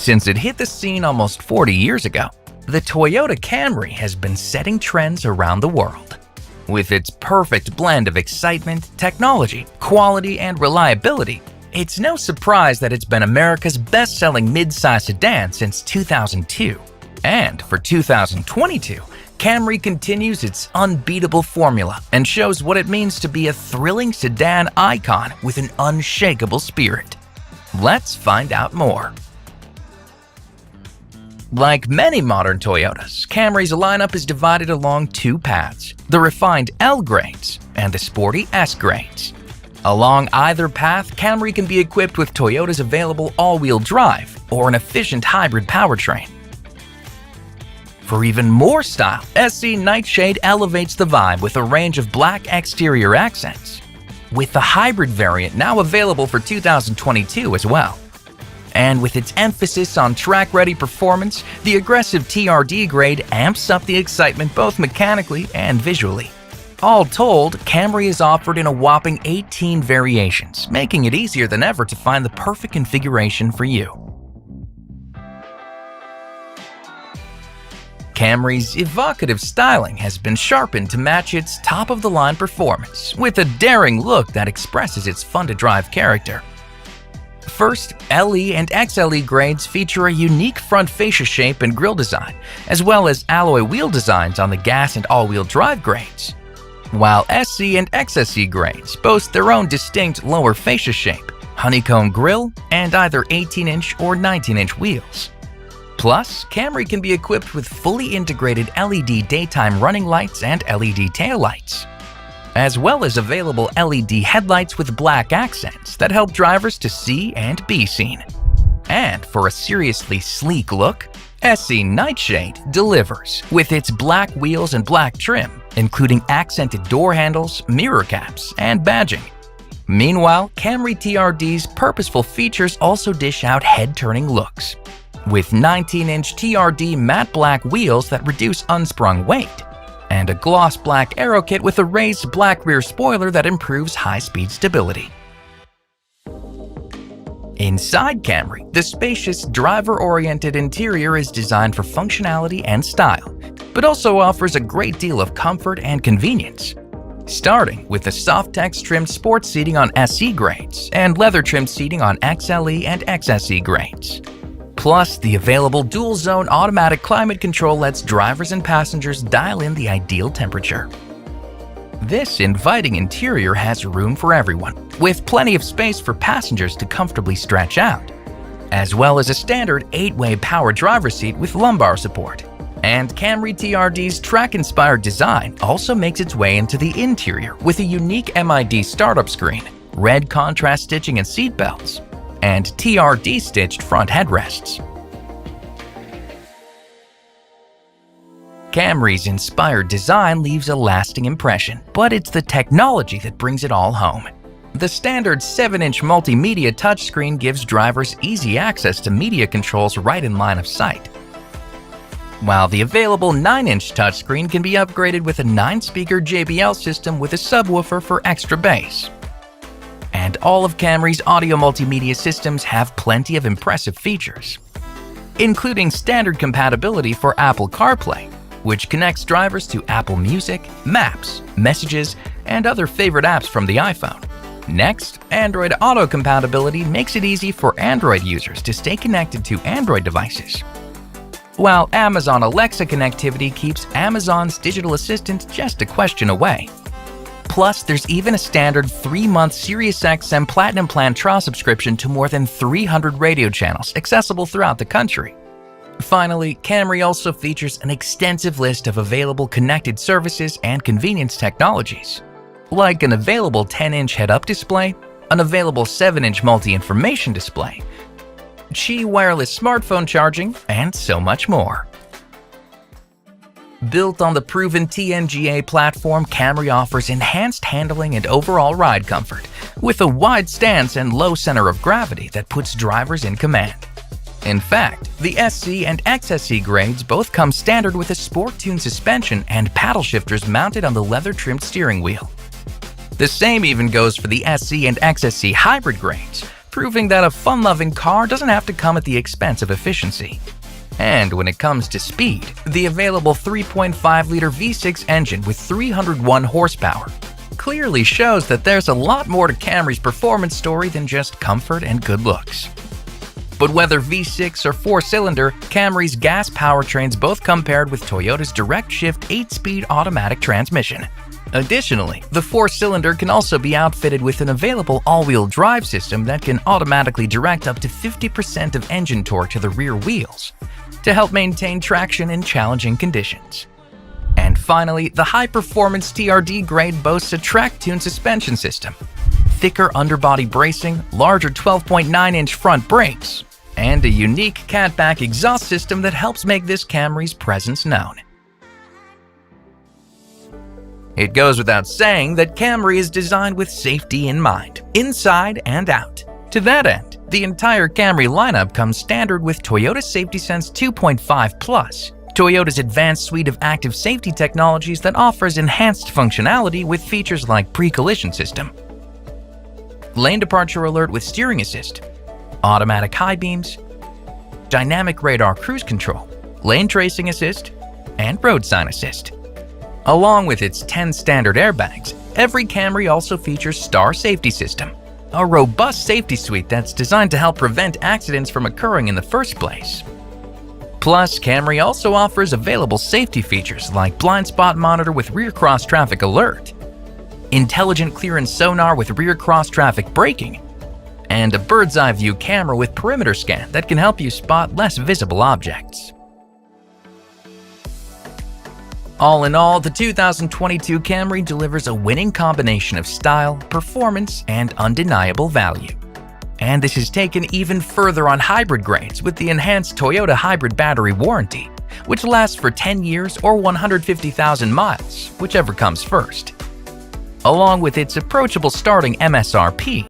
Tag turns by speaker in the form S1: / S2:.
S1: Since it hit the scene almost 40 years ago, the Toyota Camry has been setting trends around the world. With its perfect blend of excitement, technology, quality, and reliability, it's no surprise that it's been America's best-selling mid-size sedan since 2002. And for 2022, Camry continues its unbeatable formula and shows what it means to be a thrilling sedan icon with an unshakable spirit. Let's find out more. Like many modern Toyotas, Camry's lineup is divided along two paths, the refined L grades and the sporty S grades. Along either path, Camry can be equipped with Toyota's available all-wheel drive or an efficient hybrid powertrain. For even more style, SC Nightshade elevates the vibe with a range of black exterior accents, with the hybrid variant now available for 2022 as well. And with its emphasis on track-ready performance, the aggressive TRD grade amps up the excitement both mechanically and visually. All told, Camry is offered in a whopping 18 variations, making it easier than ever to find the perfect configuration for you. Camry's evocative styling has been sharpened to match its top-of-the-line performance, with a daring look that expresses its fun-to-drive character. First, LE and XLE grades feature a unique front fascia shape and grille design, as well as alloy wheel designs on the gas and all-wheel drive grades. While SC and XSE grades boast their own distinct lower fascia shape, honeycomb grille, and either 18-inch or 19-inch wheels. Plus, Camry can be equipped with fully integrated LED daytime running lights and LED taillights, as well as available LED headlights with black accents that help drivers to see and be seen. And for a seriously sleek look, SC Nightshade delivers with its black wheels and black trim, including accented door handles, mirror caps, and badging. Meanwhile, Camry TRD's purposeful features also dish out head-turning looks, with 19-inch TRD matte black wheels that reduce unsprung weight, and a gloss black aero kit with a raised black rear spoiler that improves high-speed stability. Inside Camry, the spacious, driver-oriented interior is designed for functionality and style, but also offers a great deal of comfort and convenience. Starting with the Softex-trimmed sports seating on SE grades and leather-trimmed seating on XLE and XSE grades. Plus, the available dual-zone automatic climate control lets drivers and passengers dial in the ideal temperature. This inviting interior has room for everyone, with plenty of space for passengers to comfortably stretch out, as well as a standard 8-way power driver seat with lumbar support. And Camry TRD's track-inspired design also makes its way into the interior with a unique MID startup screen, red contrast stitching and seat belts, and TRD-stitched front headrests. Camry's inspired design leaves a lasting impression, but it's the technology that brings it all home. The standard 7-inch multimedia touchscreen gives drivers easy access to media controls right in line of sight, while the available 9-inch touchscreen can be upgraded with a 9-speaker JBL system with a subwoofer for extra bass. And all of Camry's audio multimedia systems have plenty of impressive features, including standard compatibility for Apple CarPlay, which connects drivers to Apple Music, Maps, Messages, and other favorite apps from the iPhone. Next, Android Auto compatibility makes it easy for Android users to stay connected to Android devices, while Amazon Alexa connectivity keeps Amazon's digital assistant just a question away. Plus, there's even a standard 3-month SiriusXM Platinum Plan trial subscription to more than 300 radio channels accessible throughout the country. Finally, Camry also features an extensive list of available connected services and convenience technologies, like an available 10-inch head-up display, an available 7-inch multi-information display, Qi wireless smartphone charging, and so much more. Built on the proven TNGA platform, Camry offers enhanced handling and overall ride comfort, with a wide stance and low center of gravity that puts drivers in command. In fact, the SC and XSE grades both come standard with a sport-tuned suspension and paddle shifters mounted on the leather-trimmed steering wheel. The same even goes for the SC and XSE hybrid grades, proving that a fun-loving car doesn't have to come at the expense of efficiency. And when it comes to speed, the available 3.5-liter V6 engine with 301 horsepower clearly shows that there's a lot more to Camry's performance story than just comfort and good looks. But whether V6 or 4-cylinder, Camry's gas powertrains both come paired with Toyota's direct-shift 8-speed automatic transmission. Additionally, the 4-cylinder can also be outfitted with an available all-wheel drive system that can automatically direct up to 50% of engine torque to the rear wheels to help maintain traction in challenging conditions. And finally, the high-performance TRD grade boasts a track-tuned suspension system, thicker underbody bracing, larger 12.9-inch front brakes, and a unique catback exhaust system that helps make this Camry's presence known. It goes without saying that Camry is designed with safety in mind, inside and out. To that end, the entire Camry lineup comes standard with Toyota Safety Sense 2.5 Plus, Toyota's advanced suite of active safety technologies that offers enhanced functionality with features like pre-collision system, lane departure alert with steering assist, automatic high beams, dynamic radar cruise control, lane tracing assist, and road sign assist. Along with its 10 standard airbags, every Camry also features Star Safety System, a robust safety suite that's designed to help prevent accidents from occurring in the first place. Plus, Camry also offers available safety features like blind spot monitor with rear cross traffic alert, intelligent clearance sonar with rear cross traffic braking, and a bird's eye view camera with perimeter scan that can help you spot less visible objects. All in all, the 2022 Camry delivers a winning combination of style, performance, and undeniable value. And this is taken even further on hybrid grades with the enhanced Toyota Hybrid battery warranty, which lasts for 10 years or 150,000 miles, whichever comes first. Along with its approachable starting MSRP,